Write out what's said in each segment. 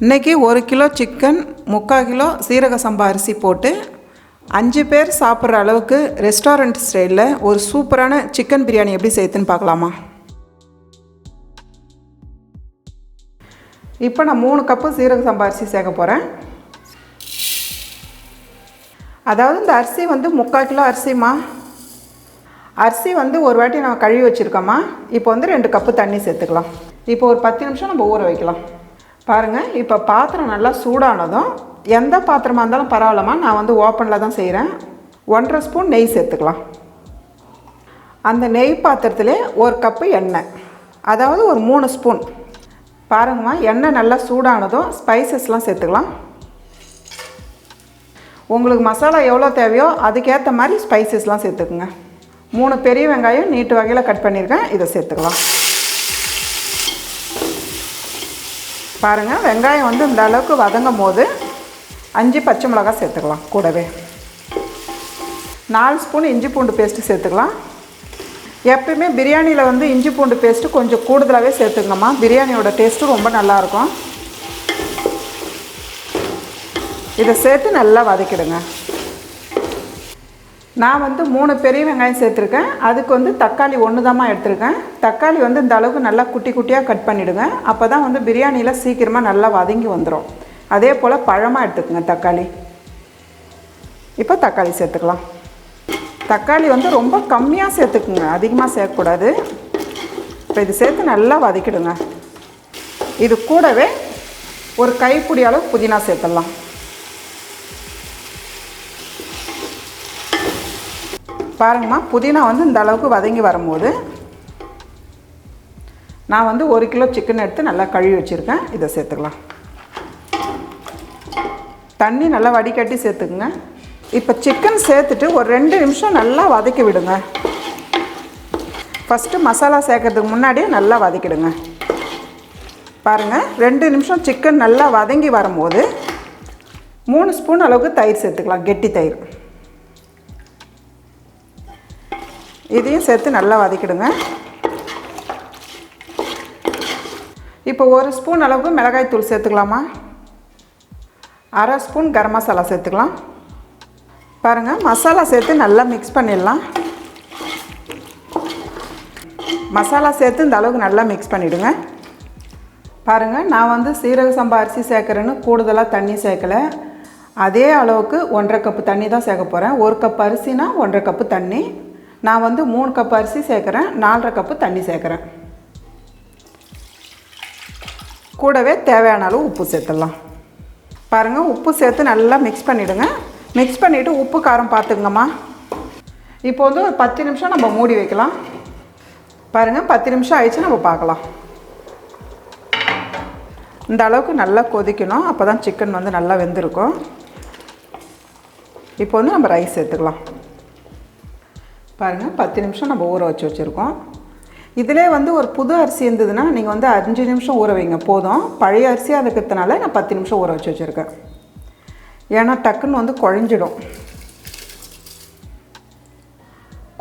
இன்றைக்கி 1 kilo chicken 3/4 kilo சீரக சம்பா அரிசி போட்டு 5 பேர் சாப்பிட்ற அளவுக்கு ரெஸ்டாரண்ட் ஸ்டைலில் ஒரு சூப்பரான சிக்கன் பிரியாணி எப்படி செய்யுதுன்னு பார்க்கலாமா? இப்போ நான் 3 கப்பு சீரக சம்பா அரிசி சேர்க்க போகிறேன். அதாவது இந்த அரிசி வந்து 3/4 கிலோ அரிசிமா. அரிசி வந்து ஒரு வாட்டி நான் கழுவி வச்சுருக்கோம்மா. இப்போ வந்து 2 கப்பு தண்ணி சேர்த்துக்கலாம். இப்போ ஒரு 10 நிமிஷம் நம்ம ஊற வைக்கலாம். பாருங்கள், இப்போ பாத்திரம் நல்லா சூடானதும் எந்த பாத்திரமாக இருந்தாலும் பரவாயில்லம்மா, நான் வந்து ஓப்பனில் தான் செய்கிறேன். 1.5 ஸ்பூன் நெய் சேர்த்துக்கலாம். அந்த நெய் பாத்திரத்திலே 1 கப்பு எண்ணெய், அதாவது ஒரு 3 ஸ்பூன். பாருங்கம்மா, எண்ணெய் நல்லா சூடானதும் ஸ்பைசஸ்லாம் சேர்த்துக்கலாம். உங்களுக்கு மசாலா எவ்வளோ தேவையோ அதுக்கேற்ற மாதிரி ஸ்பைசஸ்லாம் சேர்த்துக்குங்க. 3 பெரிய வெங்காயம் நீட்டு வகையில் கட் பண்ணியிருக்கேன், இதை சேர்த்துக்கலாம். பாருங்கள், வெங்காயம் வந்து இந்த அளவுக்கு வதங்கும் போது 5 பச்சை மிளகாய் சேர்த்துக்கலாம். கூடவே 4 ஸ்பூன் இஞ்சி பூண்டு பேஸ்ட்டு சேர்த்துக்கலாம். எப்பயுமே பிரியாணியில் வந்து இஞ்சி பூண்டு பேஸ்ட்டு கொஞ்சம் கூடுதலாகவே சேர்த்துக்கங்கம்மா. பிரியாணியோட டேஸ்ட்டு ரொம்ப நல்லாயிருக்கும். இதை சேர்த்து நல்லா வதக்கிடுங்க. நான் வந்து 3 பெரிய வெங்காயம் சேர்த்துருக்கேன். அதுக்கு வந்து தக்காளி 1 தாம்மா எடுத்துருக்கேன். தக்காளி வந்து இந்த அளவுக்கு நல்லா குட்டி குட்டியாக கட் பண்ணிவிடுங்க. அப்போ தான் வந்து பிரியாணியில் சீக்கிரமாக நல்லா வதங்கி வந்துடும். அதே போல் பழமாக எடுத்துக்கோங்க தக்காளி. இப்போ தக்காளி சேர்த்துக்கலாம். தக்காளி வந்து ரொம்ப கம்மியாக சேர்த்துக்குங்க, அதிகமாக சேர்க்கக்கூடாது. இப்போ இது சேர்த்து நல்லா வதக்கிடுங்க. இது கூடவே ஒரு கைப்பிடி அளவு புதினா சேர்த்துடலாம். பாருங்கம்மா, புதினா வந்து இந்த அளவுக்கு வதங்கி வரும்போது நான் வந்து 1 கிலோ சிக்கன் எடுத்து நல்லா கழுவி வச்சுருக்கேன், இதை சேர்த்துக்கலாம். தண்ணி நல்லா வடிகட்டி சேர்த்துக்குங்க. இப்போ சிக்கன் சேர்த்துட்டு ஒரு 2 நிமிஷம் நல்லா வதக்கி விடுங்க. ஃபஸ்ட்டு மசாலா சேர்க்கறதுக்கு முன்னாடியே நல்லா வதக்கிடுங்க. பாருங்கள், 2 நிமிஷம் சிக்கன் நல்லா வதங்கி வரும்போது 3 ஸ்பூன் அளவுக்கு தயிர் சேர்த்துக்கலாம், கெட்டி தயிர். இதையும் சேர்த்து நல்லா வதக்கிடுங்க. இப்போ 1 ஸ்பூன் அளவுக்கு மிளகாய் தூள் சேர்த்துக்கலாமா. 1/2 ஸ்பூன் கரம் மசாலா சேர்த்துக்கலாம். பாருங்கள், மசாலா சேர்த்து நல்லா மிக்ஸ் பண்ணிடலாம். மசாலா சேர்த்து இந்த அளவுக்கு நல்லா மிக்ஸ் பண்ணிவிடுங்க. பாருங்கள், நான் வந்து சீரக சம்பா அரிசி சேர்க்குறேன்னு கூடுதலாக தண்ணி சேர்க்கலை. அதே அளவுக்கு 1.5 கப்பு தண்ணி தான் சேர்க்க போகிறேன். 1 கப் அரிசினா 1.5 கப்பு தண்ணி. நான் வந்து 3 கப் அரிசி சேர்க்குறேன், 4.5 கப்பு தண்ணி சேர்க்குறேன். கூடவே தேவையான அளவு உப்பு சேர்த்துடலாம். பாருங்கள், உப்பு சேர்த்து நல்லா மிக்ஸ் பண்ணிவிடுங்க. மிக்ஸ் பண்ணிவிட்டு உப்பு காரம் பார்த்துக்குங்கம்மா. இப்போ வந்து ஒரு 10 நிமிஷம் நம்ம மூடி வைக்கலாம். பாருங்கள், 10 நிமிஷம் ஆயிடுச்சு, நம்ம பார்க்கலாம். இந்த அளவுக்கு நல்லா கொதிக்கணும், அப்போ தான் சிக்கன் வந்து நல்லா வெந்திருக்கும். இப்போ வந்து நம்ம ரைஸ் சேர்த்துக்கலாம். பாருங்கள், 10 நிமிஷம் நம்ம ஊற வச்சுருக்கோம். இதிலே வந்து ஒரு புது அரிசி இருந்ததுன்னா நீங்கள் வந்து 5 நிமிஷம் ஊற வைங்க போதும். பழைய அரிசியாக இருக்கிறதுனால நான் 10 நிமிஷம் ஊற வச்சுருக்கேன். ஏன்னா டக்குன்னு வந்து குழஞ்சிடும்.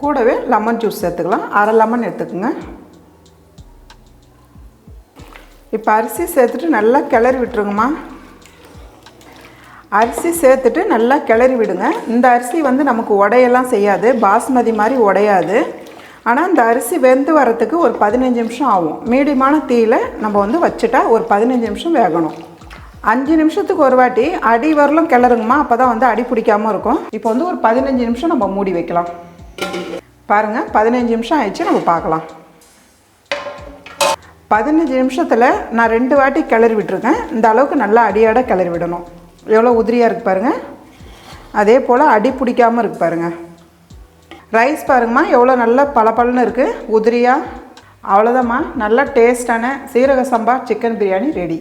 கூடவே லெமன் ஜூஸ் சேர்த்துக்கலாம். 1/2 லெமன் எடுத்துக்கோங்க. இப்போ அரிசி சேர்த்துட்டு நல்லா கிளறி விட்டுருங்கம்மா. அரிசி சேர்த்துட்டு நல்லா கிளறி விடுங்க. இந்த அரிசி வந்து நமக்கு உடையெல்லாம் செய்யாது, பாஸ்மதி மாதிரி உடையாது. ஆனால் இந்த அரிசி வெந்து வரத்துக்கு ஒரு 15 நிமிஷம் ஆகும். மீடியமான தீயில் நம்ம வந்து வச்சுட்டா ஒரு 15 நிமிஷம் வேகணும். 5 நிமிஷத்துக்கு ஒரு வாட்டி அடி வரலும் கிளறுங்கம்மா, அப்போ தான் வந்து அடி பிடிக்காமல் இருக்கும். இப்போ வந்து ஒரு 15 நிமிஷம் நம்ம மூடி வைக்கலாம். பாருங்கள், 15 நிமிஷம் ஆயிடுச்சு, நம்ம பார்க்கலாம். 15 நிமிஷத்தில் நான் 2 வாட்டி கிளறி விட்டுருக்கேன். இந்த அளவுக்கு நல்லா அடியாட கிளறி விடணும். எவ்வளோ உதிரியாக இருக்குது பாருங்கள். அதே போல் அடி பிடிக்காமல் இருக்குது பாருங்கள். ரைஸ் பாருங்கம்மா, எவ்வளோ நல்லா பளபளன்னு இருக்குது, உதிரியாக. அவ்வளோதாம்மா, நல்லா டேஸ்டான சீரக சம்பா சிக்கன் பிரியாணி ரெடி.